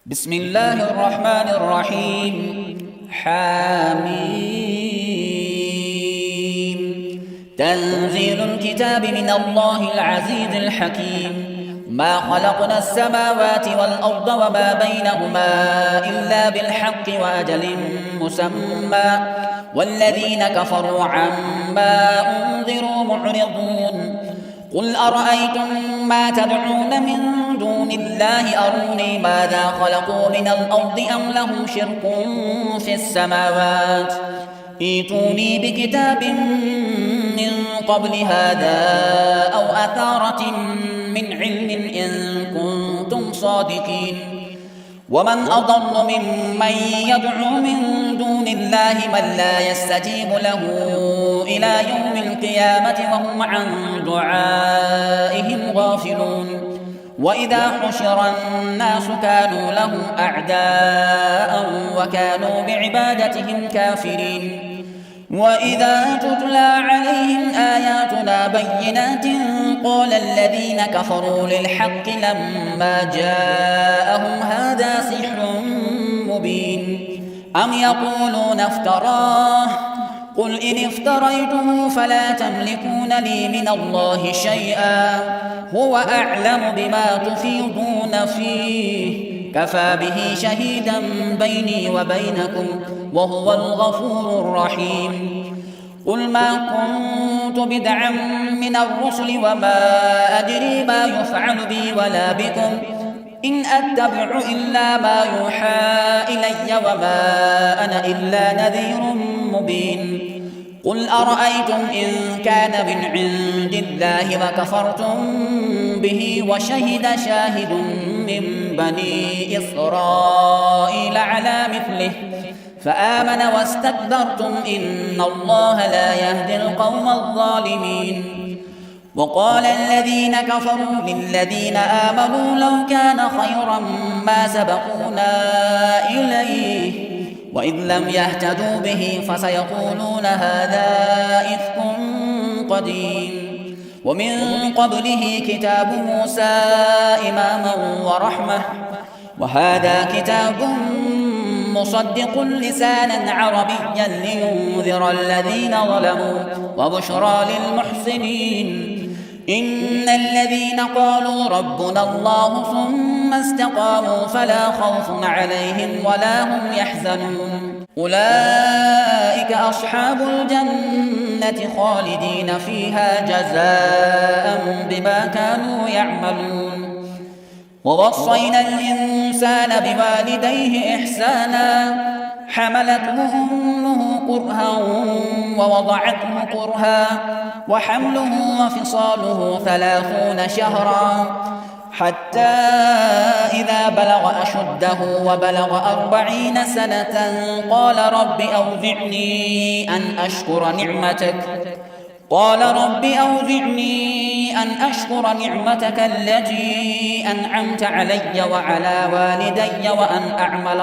بسم الله الرحمن الرحيم. حميم. تنزيل الكتاب من الله العزيز الحكيم. ما خلقنا السماوات والأرض وما بينهما إلا بالحق وأجل مسمى والذين كفروا عما أنذروا معرضون. قل أرأيتم ما تدعون من دون الله أروني ماذا خلقوا من الأرض أم لهم شرك في السماوات ائتوني بكتاب من قبل هذا أو أثارة من علم إن كنتم صادقين. ومن أضل ممن يدعو من دون الله من لا يستجيب له إلى يوم القيامة وهم عن دعائهم غافلون. وإذا حشر الناس كانوا لهم أعداء وكانوا بعبادتهم كافرين. وإذا تتلى عليهم آياتنا بينات قال الذين كفروا للحق لما جاءهم هذا سحر مبين أم يقولون افتراه قل إن افتريته فلا تملكون لي من الله شيئا هو أعلم بما تفيضون فيه كفى به شهيدا بيني وبينكم وهو الغفور الرحيم. قل ما كنت بدعا من الرسل وما أدري ما يفعل بي ولا بكم إن أتبع إلا ما يوحى إلي وما أنا إلا نذير مبين. قل أرأيتم إن كان من عند الله وكفرتم به وشهد شاهد من بني إسرائيل على مثله فآمن واستكبرتم إن الله لا يهدي القوم الظالمين. وقال الذين كفروا للذين آمنوا لو كان خيرا ما سبقونا إليه وإذ لم يهتدوا به فسيقولون هذا إفك قديم. ومن قبله كتاب موسى إماما ورحمة وهذا كتاب مصدق لسانا عربيا لينذر الذين ظلموا وبشرى للمحسنين. إن الذين قالوا ربنا الله ثم استقاموا فلا خوف عليهم ولا هم يحزنون أولئك أصحاب الجنة خالدين فيها جزاء بما كانوا يعملون. ووصينا الإنسان بوالديه إحسانا حملته أمه كرها ووضعته كرها وحمله وفصاله 30 شهرا حتى إذا بلغ أشده وبلغ 40 سنة قال رب أوزعني أن أشكر نعمتك التي أنعمت علي وعلى والدي وأن أعمل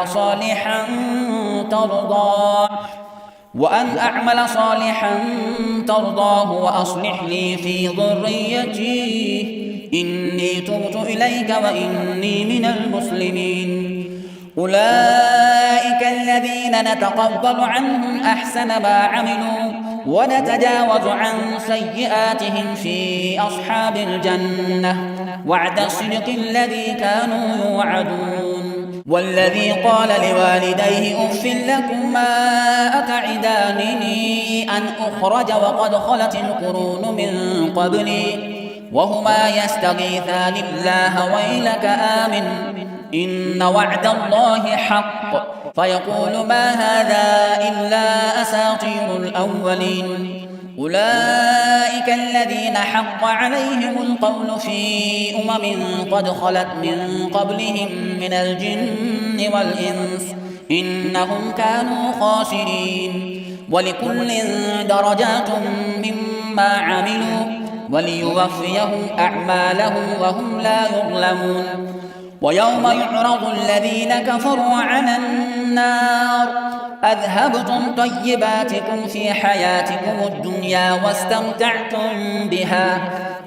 صالحا ترضاه وأصلح لي في ذريتي إني تبت إليك وإني من المسلمين. أولئك الذين نتقبل عنهم أحسن ما عملوا ونتجاوز عن سيئاتهم في أصحاب الجنة وعد الصدق الذي كانوا يوعدون. والذي قال لوالديه أف لكما أتعدانني أن أخرج وقد خلت القرون من قبلي وهما يستغيثان الله ويلك آمن إن وعد الله حق فيقول ما هذا إلا أساطير الأولين. أولئك الذين حق عليهم القول في قد خلت من قبلهم من الجن والإنس إنهم كانوا خاسرين. ولكل درجات مما عملوا وليوفيهم أعمالهم وهم لا يظلمون. ويوم يعرض الذين كفروا على النار أذهبتم طيباتكم في حياتكم الدنيا واستمتعتم بها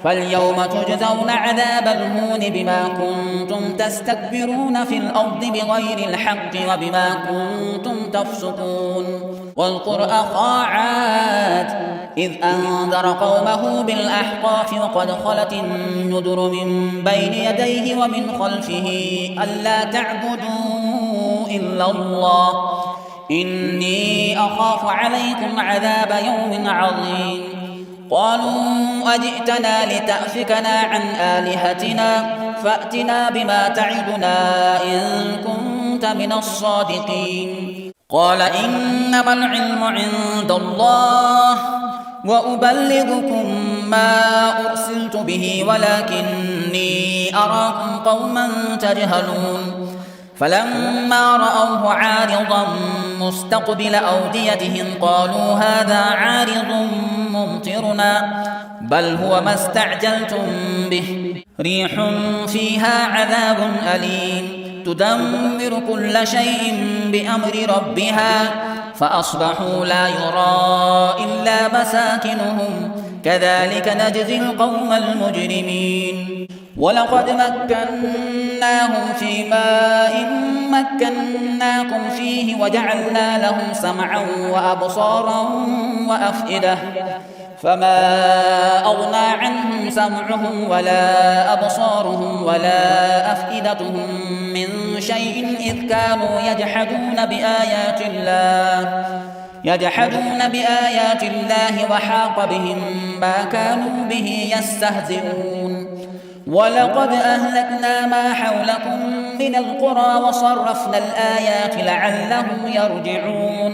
فاليوم تجزون عذاب الهون بما كنتم تستكبرون في الأرض بغير الحق وبما كنتم تفسقون. واذكر أخا عاد إذ أنذر قومه بالأحقاف وقد خلت النذر من بين يديه ومن خلفه ألا تعبدوا إلا الله إني أخاف عليكم عذاب يوم عظيم. قالوا أجئتنا لتأفكنا عن آلهتنا فأتنا بما تعدنا إن كنت من الصادقين. قال إنما العلم عند الله وأبلغكم ما أرسلت به ولكني أراكم قوما تجهلون. فلما رأوه عارضا مستقبل أوديتهم قالوا هذا عارض ممطرنا بل هو ما استعجلتم به ريح فيها عذاب أليم تدمر كل شيء بأمر ربها فأصبحوا لا يرى إلا مساكنهم كذلك نجزي القوم المجرمين. ولقد مكناهم في ماء مكناكم فيه وجعلنا لهم سمعا وأبصارا وأفئدة فما أغنى عنهم سمعهم ولا أبصارهم ولا أفئدتهم من شيء إذ كانوا يجحدون بآيات الله وحاق بهم ما كانوا به يستهزئون. ولقد أهلكنا ما حولكم من القرى وصرفنا الآيات لعلهم يرجعون.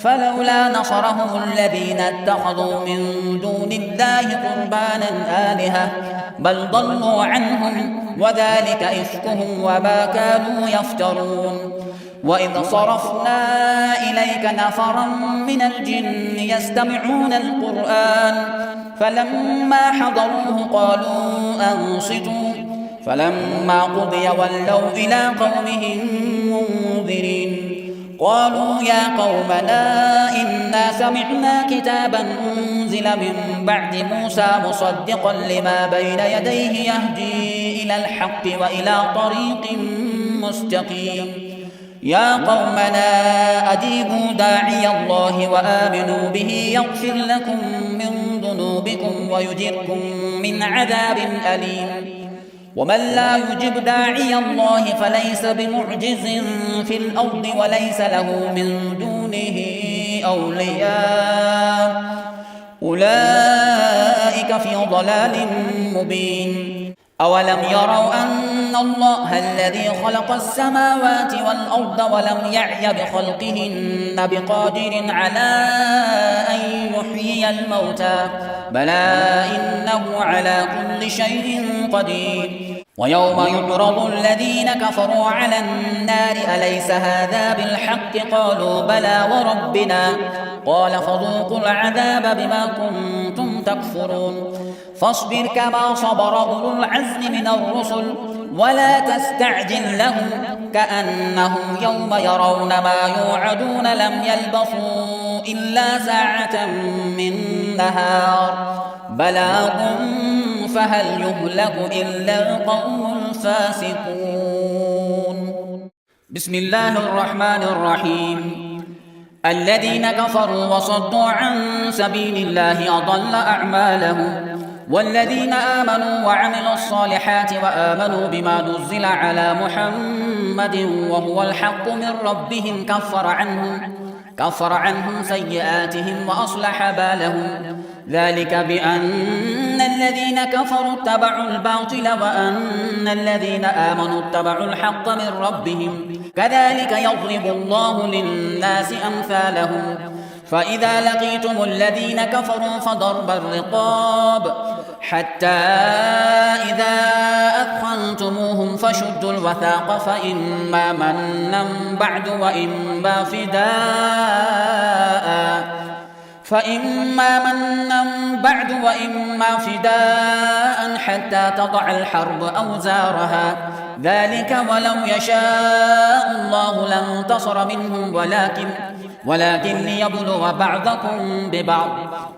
فلولا نصرهم الذين اتخذوا من دون الله قربانا آلهة بل ضلوا عنهم وذلك إفكهم وما كانوا يفترون. وإذ صرفنا إليك نفرا من الجن يستمعون القرآن فلما حضروه قالوا أنصتوا فلما قضي ولوا إلى قومهم منذرين. قالوا يا قومنا إنا سمعنا كتابا أنزل من بعد موسى مصدقا لما بين يديه يهدي إلى الحق وإلى طريق مستقيم. يا قومنا أجيبوا داعي الله وآمنوا به يغفر لكم من ذنوبكم ويجركم من عذاب أليم. ومن لا يجب داعي الله فليس بمعجز في الأرض وليس له من دونه أولياء أولئك في ضلال مبين. أولم يروا أن الله الذي خلق السماوات والأرض ولم يعي بخلقهن بقادر على أن يحيي الموتى بلى إنه على كل شيء قدير. ويوم يعرض الذين كفروا على النار أليس هذا بالحق قالوا بلى وربنا قال فذوقوا العذاب بما كنتم تكفرون. فاصبر كما صبر أولو العزم من الرسل ولا تستعجل لهم كأنهم يوم يرون ما يوعدون لم يلبثوا إلا ساعة من نهار بلاغ فهل يهلك إلا القوم الفاسقون. بسم الله الرحمن الرحيم. الذين كفروا وصدوا عن سبيل الله أضل أعمالهم والذين آمنوا وعملوا الصالحات وآمنوا بما نزل على محمد وهو الحق من ربهم كفر عنهم سيئاتهم وأصلح بالهم ذلك بأن الذين كفروا اتبعوا الباطل وأن الذين آمنوا اتبعوا الحق من ربهم كذلك يضرب الله للناس أمثالهم. فإذا لقيتم الذين كفروا فضرب الرقاب حتى إذا أثخنتموهم فشدوا الوثاق فإما منا بعد وإما فإما منا بعد وإما فداء حتى تضع الحرب أوزارها، ذلك ولو يشاء الله لانتصر منهم ولكن ليبلو بعضكم ببعض.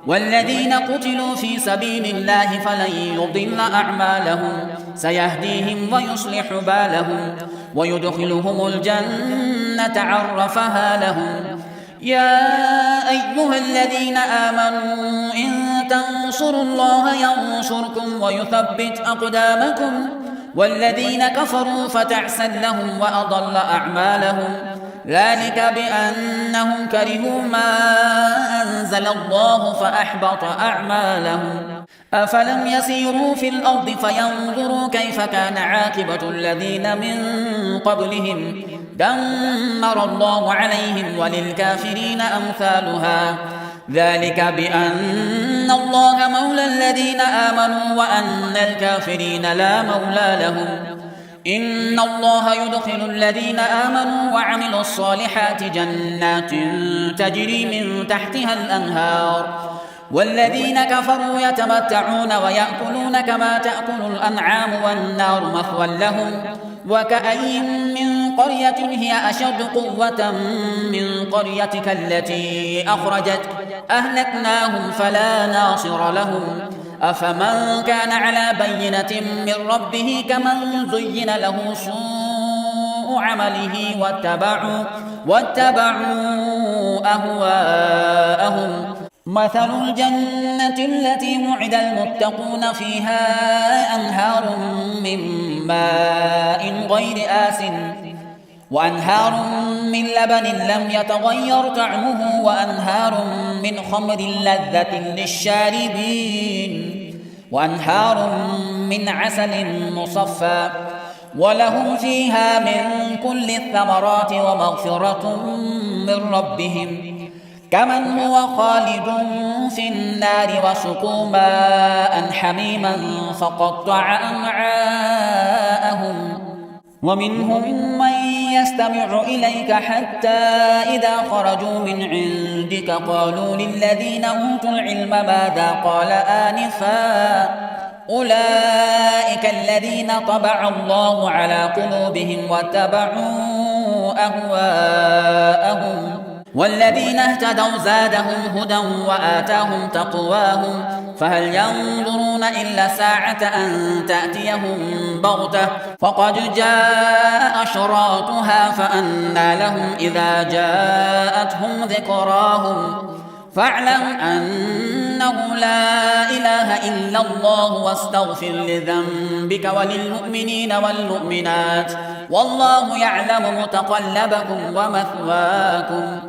والذين قتلوا في سبيل الله فلن يضل أعمالهم، سيهديهم ويصلح بالهم ويدخلهم الجنة عرفها لهم. يا أيها الذين آمنوا إن تنصروا الله ينصركم ويثبت أقدامكم، والذين كفروا فتعسا لهم وأضل أعمالهم، ذلك بأنهم كرهوا ما أنزل الله فأحبط أعمالهم. أفلم يسيروا في الأرض فينظروا كيف كان عاقبة الذين من قبلهم، دمر الله عليهم وللكافرين أمثالها، ذلك بأن الله مولى الذين آمنوا وأن الكافرين لا مولى لهم. إن الله يدخل الذين آمنوا وعملوا الصالحات جنات تجري من تحتها الأنهار، والذين كفروا يتمتعون ويأكلون كما تأكل الأنعام والنار مثوى لهم. وكأي من قرية هي أشد قوة من قريتك التي أخرجتك أهلكناهم فلا ناصر لهم. أفمن كان على بينة من ربه كمن زين له سوء عمله واتبعوا أهواءهم. مثل الجنة التي وعد المتقون فيها أنهار من ماء غير آسن وأنهار من لبن لم يتغير طعمه وأنهار من خمر لذة للشاربين وأنهار من عسل مصفى، ولهم فيها من كل الثمرات ومغفرة من ربهم، كمن هو خالد في النار وسقوا ماء حميما فقطع أمعاءهم. ومنهم من يستمع إليك حتى إذا خرجوا من عندك قالوا للذين أوتوا العلم ماذا قال آنفا، أولئك الذين طبع الله على قلوبهم واتبعوا أهواءهم. والذين اهتدوا زادهم هدى وآتاهم تقواهم، فهل ينظرون إلا ساعة أن تأتيهم بغتة فقد جاء أشراطها فأنى لهم إذا جاءتهم ذكراهم. فاعلم أنه لا إله إلا الله واستغفر لذنبك وللمؤمنين والمؤمنات، والله يعلم متقلبكم ومثواكم.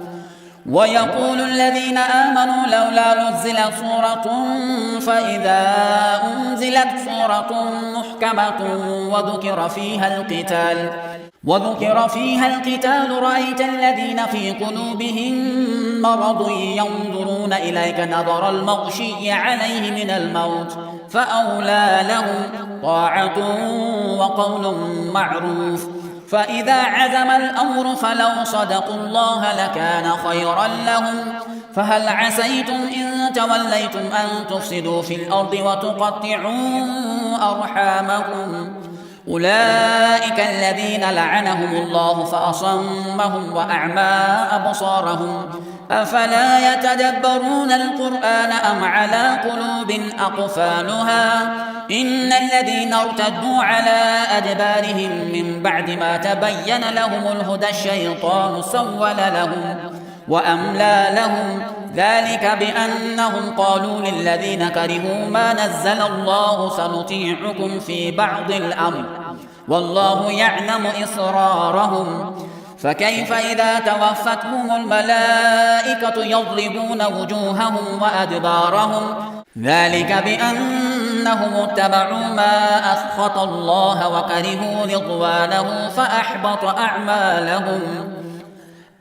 ويقول الذين آمنوا لولا نزلت سورة، فإذا أنزلت سورة محكمة وذكر فيها القتال رأيت الذين في قلوبهم مرض ينظرون إليك نظر المغشي عليه من الموت، فأولى لهم طاعة وقول معروف. فإذا عزم الأمر فلو صدقوا الله لكان خيرا لهم. فهل عسيتم إن توليتم أن تفسدوا في الأرض وتقطعوا أرحامكم؟ أولئك الذين لعنهم الله فأصمهم وأعمى أبصارهم، أفلا يتدبرون القرآن أم على قلوب أقفالها؟ إن الذين ارتدوا على أدبارهم من بعد ما تبين لهم الهدى الشيطان سول لهم وأملى لهم، ذلك بأنهم قالوا للذين كرهوا ما نزل الله سنطيعكم في بعض الأمر والله يعلم إسرارهم. فكيف إذا توفتهم الملائكة يضربون وجوههم وأدبارهم؟ ذلك بأنهم اتبعوا ما أسخط الله وكرهوا رضوانه فأحبط أعمالهم.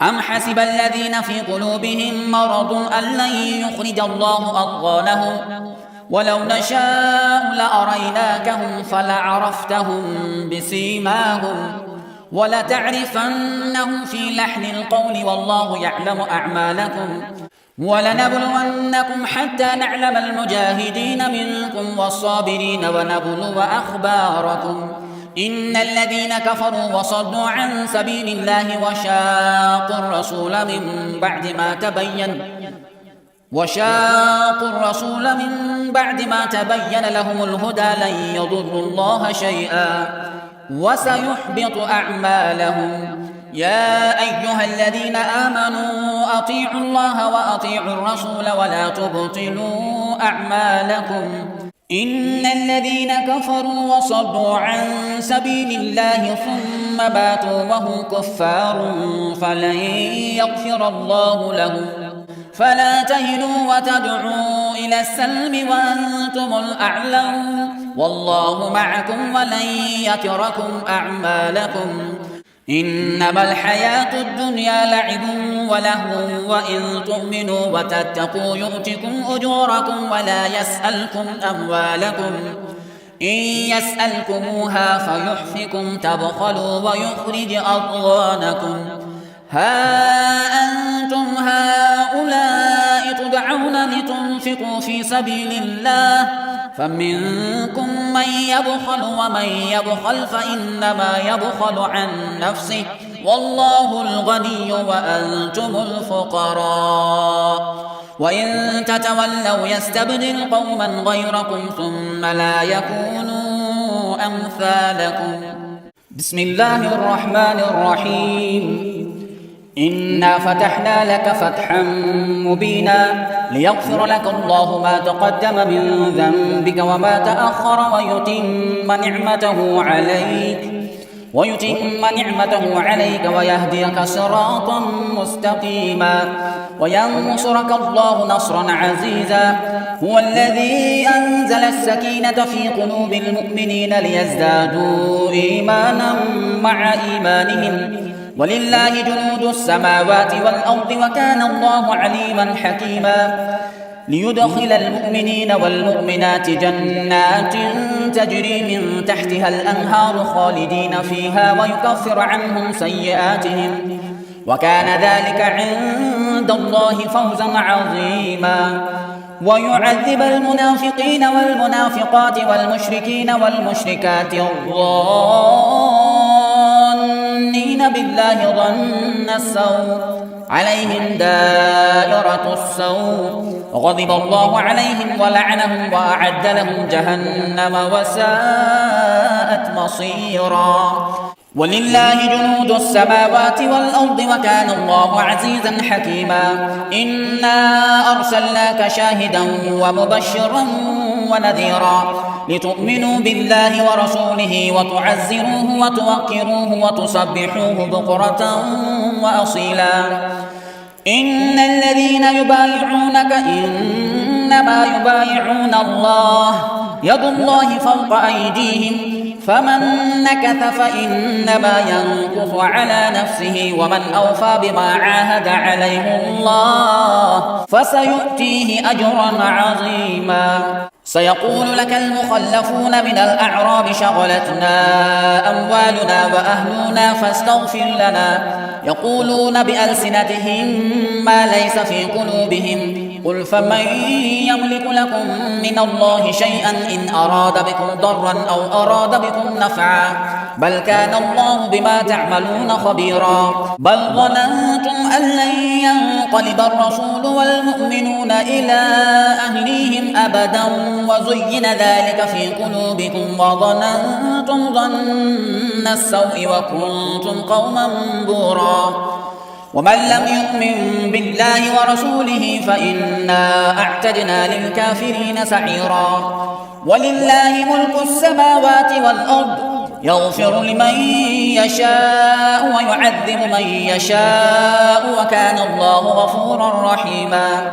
أم حسب الذين في قلوبهم مرض أن لن يخرج الله أضغانهم؟ ولو نشاء لأريناكهم فلعرفتهم بسيماهم ولتعرفنهم في لحن القول والله يعلم أعمالكم. ولنبلونكم حتى نعلم المجاهدين منكم والصابرين ونبلو أخباركم. إن الذين كفروا وصدوا عن سبيل الله وشاقوا الرسول من بعد ما تبين لهم الهدى لن يضروا الله شيئا وسيحبط أعمالهم. يا أيها الذين آمنوا أطيعوا الله وأطيعوا الرسول ولا تبطلوا أعمالكم. إن الذين كفروا وصدوا عن سبيل الله ثم ماتوا وهم كفار فلن يغفر الله لهم. فلا تهنوا وتدعوا إلى السلم وأنتم الأعلون والله معكم ولن يتركم أعمالكم. إنما الحياة الدنيا لعب ولهو وإن تؤمنوا وتتقوا يؤتكم أجوركم ولا يسألكم أموالكم. إن يسألكموها فيحفكم تبخلوا ويخرج أضغانكم. ها أنتم هؤلاء تدعون لتنفقوا في سبيل الله فمنكم من يبخل ومن يبخل فإنما يبخل عن نفسه والله الغني وأنتم الفقراء. وإن تتولوا يستبدل قوما غيركم ثم لا يكونوا أمثالكم. بسم الله الرحمن الرحيم. إنا فتحنا لك فتحا مبينا ليغفر لك الله ما تقدم من ذنبك وما تأخر ويتم نعمته عليك ويهديك صراطا مستقيما وينصرك الله نصرا عزيزا. هو الذي أنزل السكينة في قلوب المؤمنين ليزدادوا إيمانا مع إيمانهم ولله جنود السماوات والأرض وكان الله عليما حكيما. ليدخل المؤمنين والمؤمنات جنات تجري من تحتها الأنهار خالدين فيها ويكفر عنهم سيئاتهم وكان ذلك عند الله فوزا عظيما. ويعذب المنافقين والمنافقات والمشركين والمشركات الظانين بالله ظن السوء عليهم دائرة السوء غضب الله عليهم ولعنهم وأعد لهم جهنم وساءت مصيرا. ولله جنود السماوات والأرض وكان الله عزيزا حكيما. إنا أرسلناك شاهدا ومبشرا ونذيرا لتؤمنوا بالله ورسوله وتعزروه وتوقروه وتسبحوه بكرة وأصيلا. إن الذين يبايعونك إنما يبايعون الله يد الله فوق أيديهم فمن نكث فإنما ينكث على نفسه ومن أوفى بما عاهد عليه الله فسيؤتيه أجرا عظيما. سيقول لك المخلفون من الأعراب شغلتنا أموالنا وأهلنا فاستغفر لنا يقولون بألسنتهم ما ليس في قلوبهم قل فمن يملك لكم من الله شيئا إن أراد بكم ضرا أو أراد بكم نفعا بل كان الله بما تعملون خبيرا. بل ظننتم أن لن ينقلب الرسول والمؤمنون إلى أهليهم أبدا وزين ذلك في قلوبكم وظننتم ظن السوء وكنتم قوما بورا. ومن لم يؤمن بالله ورسوله فإنا أعتدنا للكافرين سعيرا. ولله ملك السماوات والأرض يغفر لمن يشاء ويعذب من يشاء وكان الله غفورا رحيما.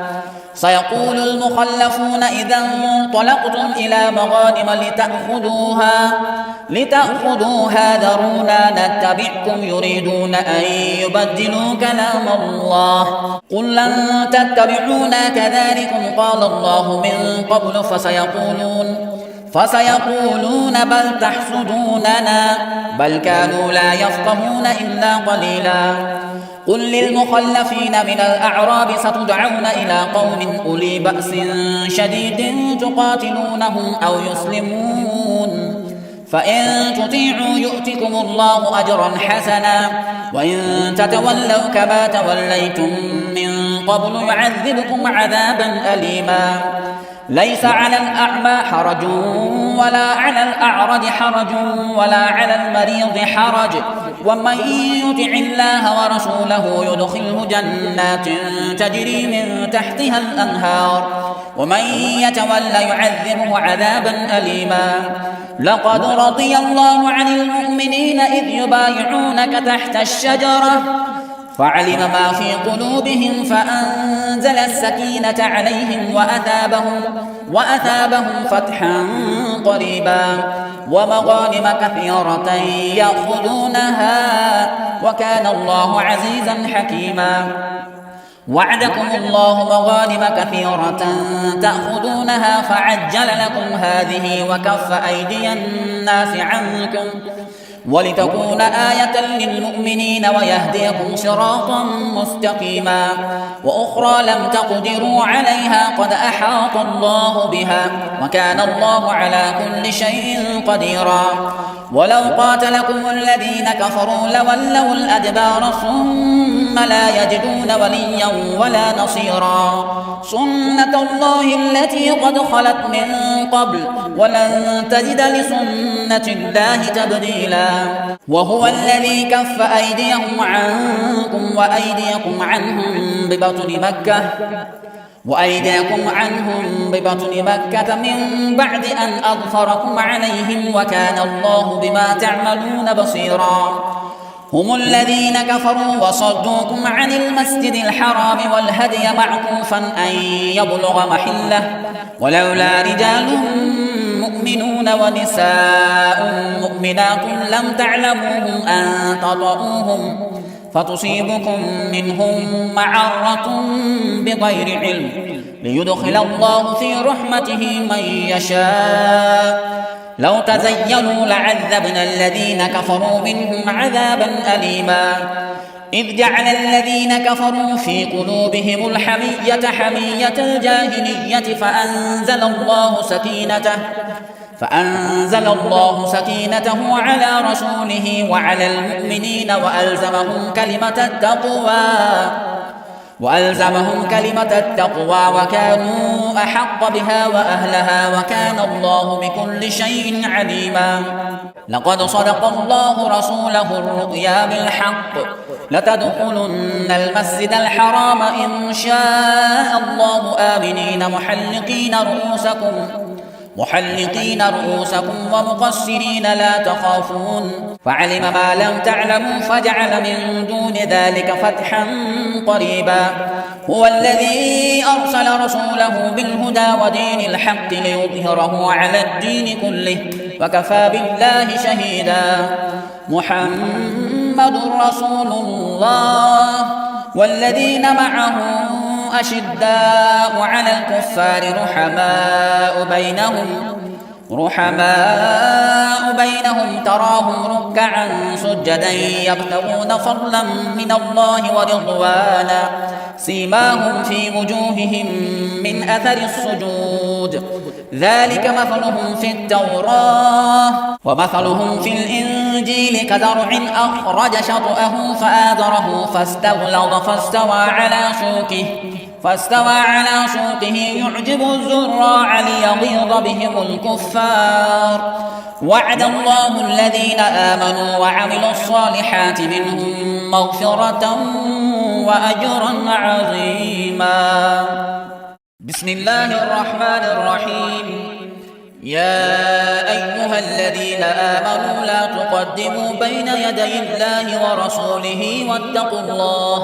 سيقول المخلفون إذا انطلقتم إلى مغانم لتأخذوها ذرونا نتبعكم يريدون أن يبدلوا كلام الله قل لن تتبعونا كذلكم قال الله من قبل فسيقولون بل تحسدوننا بل كانوا لا يفقهون إلا قليلا. قل للمخلفين من الأعراب ستدعون إلى قوم أولي بأس شديد تقاتلونهم أو يسلمون فإن تطيعوا يؤتكم الله أجرا حسنا وإن تتولوا كما توليتم من قبل يعذبكم عذابا أليما. ليس على الأعمى حرج ولا على الأعرج حرج ولا على المريض حرج ومن يطع الله ورسوله يدخله جنات تجري من تحتها الأنهار ومن يتولى يعذبه عذابا أليما. لقد رضي الله عن المؤمنين إذ يبايعونك تحت الشجرة فعلم ما في قلوبهم فأنزل السكينة عليهم وأثابهم فتحا قريبا ومغانم كثيرة يأخذونها وكان الله عزيزا حكيما. وعدكم الله مغانم كثيرة تأخذونها فعجل لكم هذه وكف أيدي الناس عنكم ولتكون آية للمؤمنين ويهديكم صراطا مستقيما. وأخرى لم تقدروا عليها قد أحاط الله بها وكان الله على كل شيء قديرا. ولو قاتلكم الذين كفروا لولوا الأدبار ثم لا يجدون وليا ولا نصيرا. سنة الله التي قد خلت من قبل ولن تجد لسنة الله تبديلا. وهو الذي كف أيديهم عنكم وأيديكم عنهم ببطن مكة من بعد أن أظفركم عليهم وكان الله بما تعملون بصيرا. هم الذين كفروا وصدوكم عن المسجد الحرام والهدي معكوفا أن يبلغ محله ولولا رجال مؤمنون ونساء مؤمنات لم تعلموهم أن تطؤوهم فتصيبكم منهم معرة بغير علم ليدخل الله في رحمته من يشاء. لو تزيلوا لعذبنا الذين كفروا منهم عذابا أليما. إذ جعل الذين كفروا في قلوبهم الحمية حمية الجاهلية فأنزل الله سكينته على رسوله وعلى المؤمنين وألزمهم كلمة التقوى وكانوا أحق بها وأهلها وكان الله بكل شيء عليما. لقد صدق الله رسوله الرؤيا بالحق لتدخلن المسجد الحرام إن شاء الله آمنين محلقين رؤوسكم ومقصرين لا تخافون فعلم ما لم تعلموا فجعل من دون ذلك فتحا قريبا. هو الذي أرسل رسوله بالهدى ودين الحق ليظهره على الدين كله وكفى بالله شهيدا. محمد رسول الله والذين معه أشداء على الكفار رحماء بينهم تراهم ركعا سجدا يبتغون فضلا من الله ورضوانا سيماهم في وجوههم من أثر السجود ذلك مثلهم في التوراة ومثلهم في الإنجيل كزرع أخرج شطأه فآزره فاستغلظ فاستوى على سوقه يعجب الزراع ليغيظ بهم الكفار. وعد الله الذين آمنوا وعملوا الصالحات منهم مغفرة وأجرا عظيما. بسم الله الرحمن الرحيم. يا أيها الذين آمنوا لا تقدموا بين يدي الله ورسوله واتقوا الله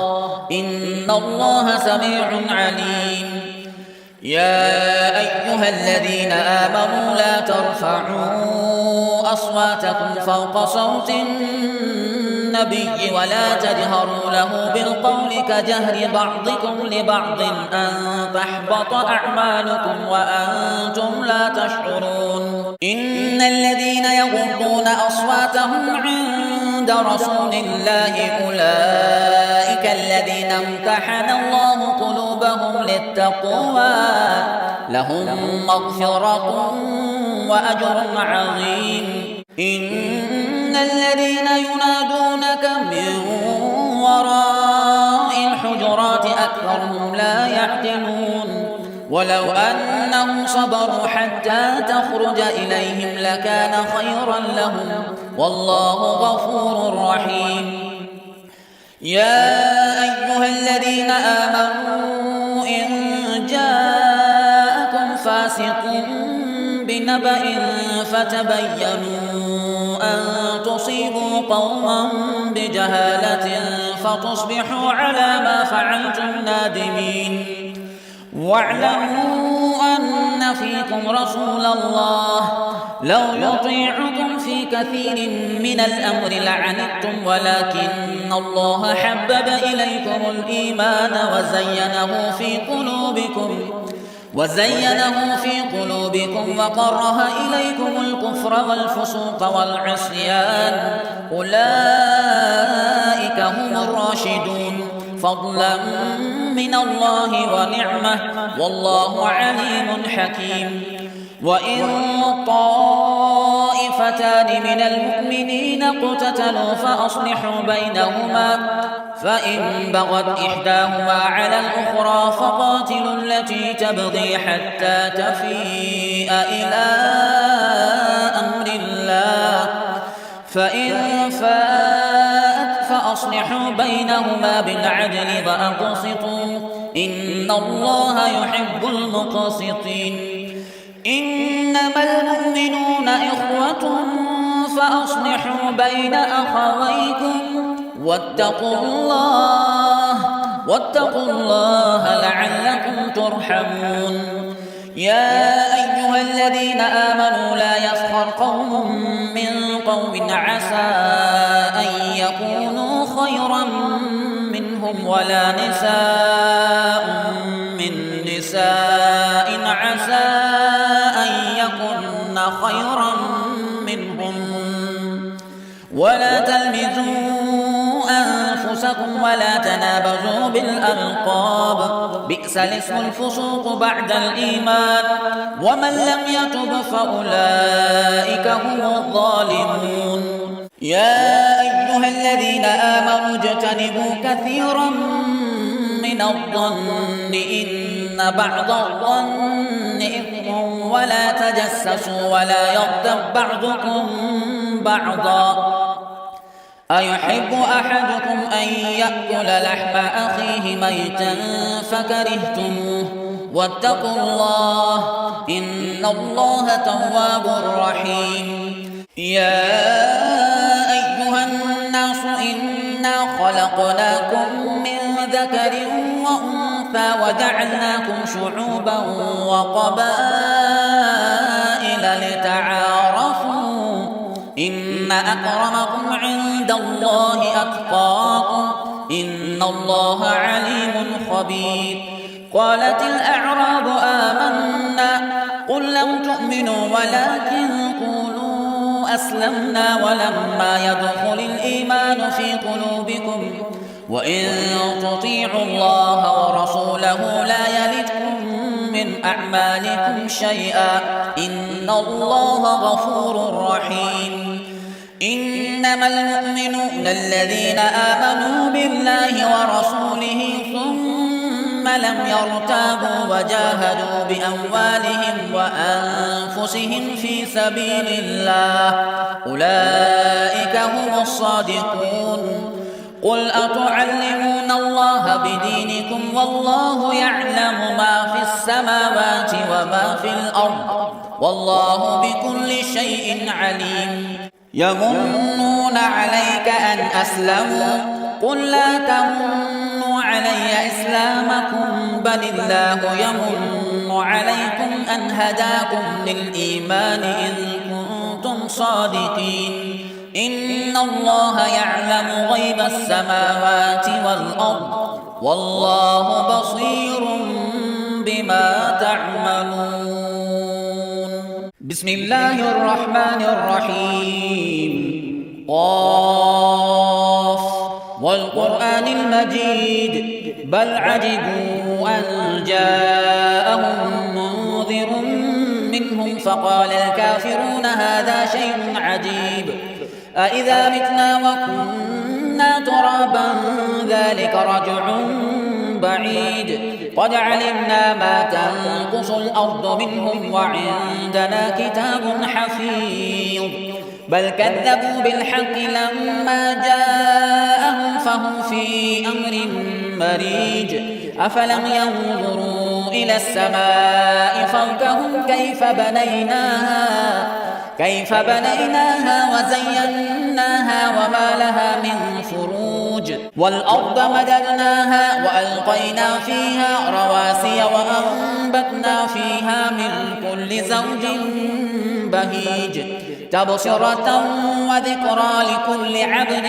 إن الله سميع عليم. يا أيها الذين آمنوا لا ترفعوا أصواتكم فوق صوت النبي ولا تجهروا له بالقول كجهر بعضكم لبعض أن تحبط أعمالكم وأنتم لا تشعرون إن الذين يغضون أصواتهم عند رسول الله أولئك الذين امتحن الله قلوبهم للتقوى لهم مغفرة وأجر عظيم إن الذين ينادونك من وراء الحجرات أكثرهم لا يعقلون ولو أنهم صبروا حتى تخرج إليهم لكان خيرا لهم والله غفور رحيم يا أيها الذين آمنوا إن جاءكم فاسق بنبأ فتبينوا أن تصيبوا قوما بجهالة فتصبحوا على ما فعلتم نادمين واعلموا أن فيكم رسول الله لو يطيعكم في كثير من الأمر لعنتم ولكن الله حبب إليكم الإيمان وزينه في قلوبكم وكره إليكم الكفر والفسوق والعصيان أولئك هم الراشدون فضلا من الله ونعمة والله عليم حكيم وإن طائفتان من المؤمنين اقتتلوا فأصلحوا بينهما فإن بغت إحداهما على الأخرى فقاتلوا التي تبغي حتى تفيء إلى أمر الله فإن فاءت فأصلحوا بينهما بالعدل وأقسطوا إن الله يحب المقسطين إنما المؤمنون إخوة فأصلحوا بين أخويكم واتقوا الله لعلكم ترحمون يا أيها الذين آمنوا لا يسخر قوم من قوم عسى أن يكونوا خيرا منهم ولا نساء من نساء عسى أن يكن خيرا منهم ولا تلمزوا أنفسكم ولا تنابزوا بالألقاب بئس الاسم الفسوق بعد الإيمان ومن لم يتب فأولئك هم الظالمون يا أيها الذين آمنوا اجتنبوا كثيرا من الظن إن بعض الظن إثم ولا تجسسوا ولا يغتب بعضكم بعضا أيحب أحدكم أن يأكل لحم أخيه ميتا فكرهتموه واتقوا الله إن الله تواب رحيم يا أيها الناس إنا خلقناكم من ذكر وأنثى وجعلناكم شعوبا وقبائل لتعارفوا إن أكرمكم عند الله أتقاكم إن الله عليم خبير قالت الأعراب آمنا قل لم تؤمنوا ولكن قولوا أسلمنا ولما يدخل الإيمان في قلوبكم وإن تطيعوا الله ورسوله لا يلدكم من أعمالكم شيئا إن الله غفور رحيم إنما المؤمنون الذين آمنوا بالله ورسوله ثم لم يرتابوا وجاهدوا بأموالهم وأنفسهم في سبيل الله أولئك هم الصادقون قل أتعلمون الله بدينكم والله يعلم ما في السماوات وما في الأرض والله بكل شيء عليم يمنون عليك أن أسلموا قل لا تمنوا علي إسلامكم بل الله يمن عليكم أن هداكم للإيمان إن كنتم صادقين إن الله يعلم غيب السماوات والأرض والله بصير بما تعملون. بسم الله الرحمن الرحيم. قاف والقرآن المجيد بل عجبوا أن جاءهم منذر منهم فقال الكافرون هذا شيء عجيب أإذا متنا وكنا ترابا ذلك رجع بعيد قد علمنا ما تنقص الأرض منهم وعندنا كتاب حفيظ بل كذبوا بالحق لما جاءهم فهم في أمر مريج أفلم ينظروا إلى السماء فوقهم كيف بنيناها وزيناها وما لها من فروج والأرض مددناها وألقينا فيها رواسي وأنبتنا فيها من كل زوج بهيج تبصرة وذكرى لكل عبد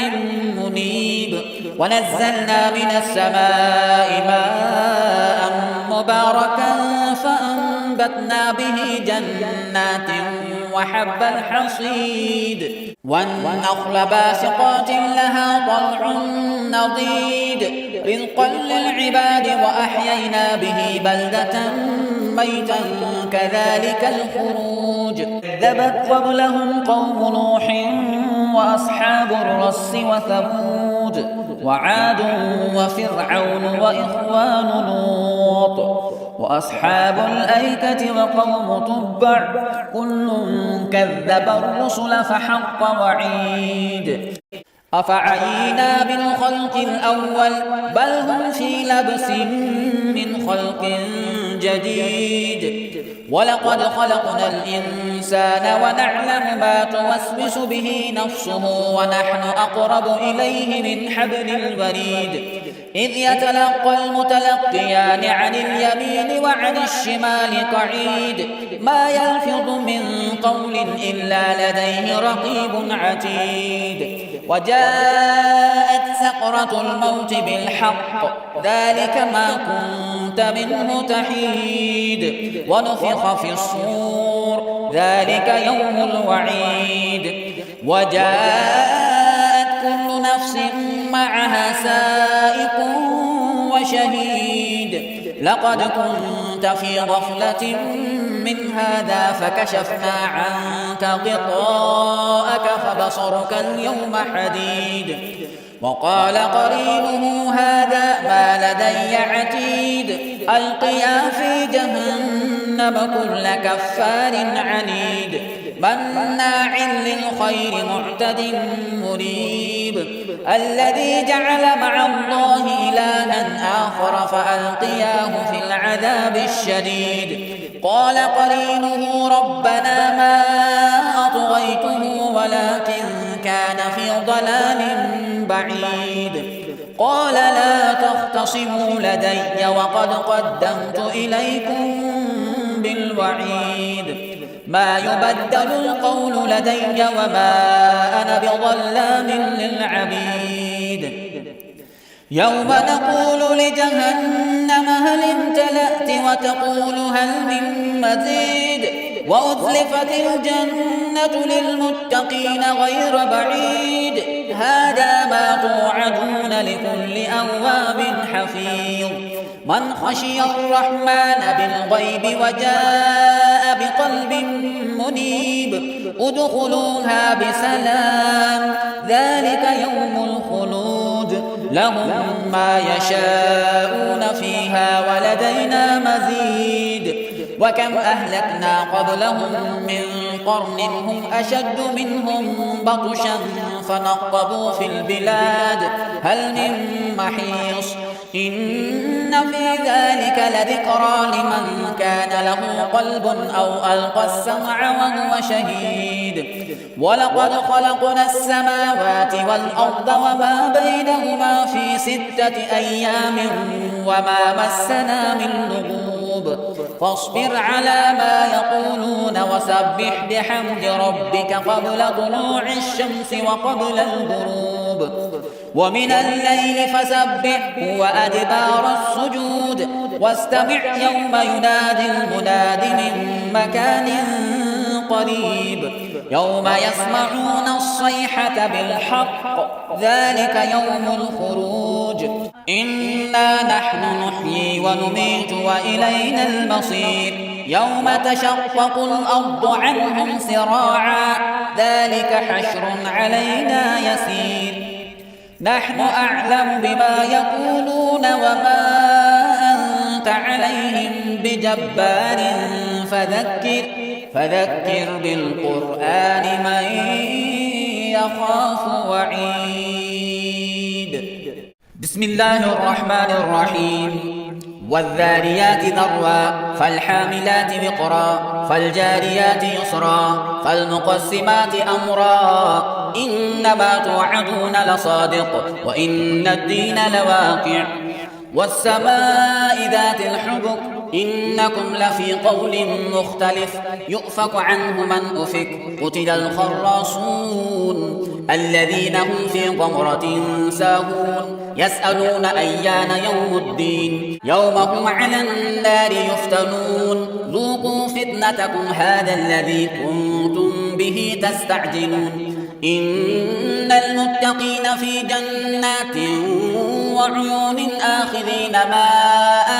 منيب ونزلنا من السماء ماء مباركا فأنبتنا به جنات وحب الحصيد والنخل باسقات لها طلع نضيد رزقا للعباد وأحيينا به بلدة ميتا كذلك الخروج كذبت قبلهم قوم نوح وأصحاب الرس وثمود وعاد وفرعون وإخوان لوط وأصحاب الأيكة وقوم تبع كل كذب الرسل فحق وعيد أفعينا بالخلق الأول بل هم في لبس من خلق جديد ولقد خلقنا الإنسان ونعلم ما توسوس به نفسه ونحن أقرب إليه من حبل الوريد إذ يتلقى المتلقيان عن اليمين وعن الشمال قعيد ما يلفظ من قول إلا لديه رقيب عتيد وجاءت سكرة الموت بالحق ذلك ما كنت منه تحيد ونفخ في الصور ذلك يوم الوعيد وجاءت كل نفس معها سائق وشهيد لقد كنت في غفلة من هذا فكشفنا عنك غطاءك فبصرك اليوم حديد وقال قرينه هذا ما لدي عتيد ألقيا في جهنم كل كفار عنيد مناع للخير معتد مريب الذي جعل مع الله إلها آخر فألقياه في العذاب الشديد قال قرينه ربنا ما أطغيته ولكن كان في ضلال بعيد قال لا تختصموا لدي وقد قدمت إليكم بالوعيد ما يبدل القول لدي وما أنا بظلام للعبيد يوم نقول لجهنم هل امتلأت وتقول هل من مزيد وأزلفت الجنة للمتقين غير بعيد هذا ما توعدون لكل أواب حفيظ من خشي الرحمن بالغيب وجاء بقلب منيب ادخلوها بسلام ذلك يوم الخلود لهم ما يشاءون فيها ولدينا مزيد وكم أهلكنا قبلهم من قرن هم أشد منهم بطشا فنقبوا في البلاد هل من محيص إن في ذلك لذكرى لمن كان له قلب أو ألقى السمع وهو شهيد ولقد خلقنا السماوات والأرض وما بينهما في 6 أيام وما مسنا من لغوب فاصبر على ما يقولون وسبح بحمد ربك قبل طلوع الشمس وقبل الغروب ومن الليل فسبحه وأدبار السجود واستمع يوم ينادي المناد من مكان قريب يوم يسمعون الصيحة بالحق ذلك يوم الخروج إنا نحن نحيي ونميت وإلينا المصير يوم تشقق الأرض عنهم سراعا ذلك حشر علينا يسير نحن أعلم بما يقولون وما أنت عليهم بجبار فذكر بالقرآن من يخاف وعيد بسم الله الرحمن الرحيم والذاريات ذروا فالحاملات وقرا فالجاريات يسرا فالمقسمات أمرا إنما توعدون لصادق وإن الدين لواقع والسماء ذات الحبك إنكم لفي قول مختلف يؤفك عنه من أفك قتل الخراصون الذين هم في غمرة ساهون يسألون أيان يوم الدين يوم هم على النار يفتنون ذوقوا فتنتكم هذا الذي كنتم به تستعجلون إن المتقين في جنات وعيون آخذين ما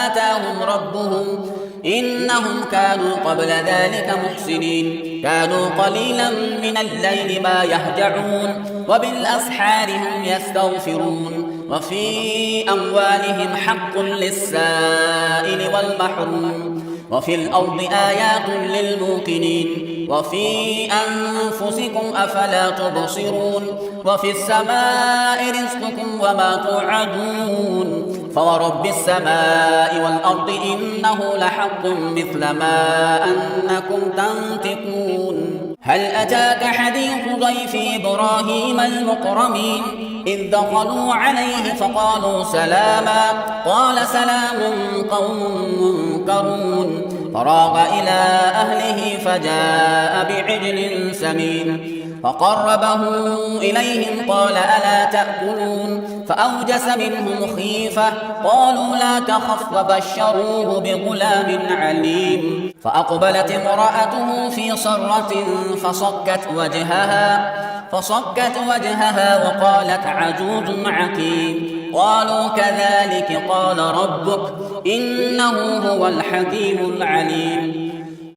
آتاهم ربهم إنهم كانوا قبل ذلك محسنين كانوا قليلا من الليل ما يهجعون وبالأسحار هم يستغفرون وفي أموالهم حق للسائل والمحروم وفي الأرض آيات للموقنين وفي أنفسكم أفلا تبصرون وفي السماء رزقكم وما توعدون فورب السماء والأرض إنه لحق مثل ما أنكم تنطقون هل أتاك حديث ضيف إبراهيم المكرمين إذ دخلوا عليه فقالوا سلاما قال سلام قوم منكرون فراغ إلى أهله فجاء بعجل سمين فقربه إليهم قال ألا تأكلون فأوجس منهم خيفة قالوا لا تخف وبشروه بغلام عليم فأقبلت امرأته في صرة فصكت وجهها وقالت عجوز عقيم قالوا كذلك قال ربك إنه هو الحكيم العليم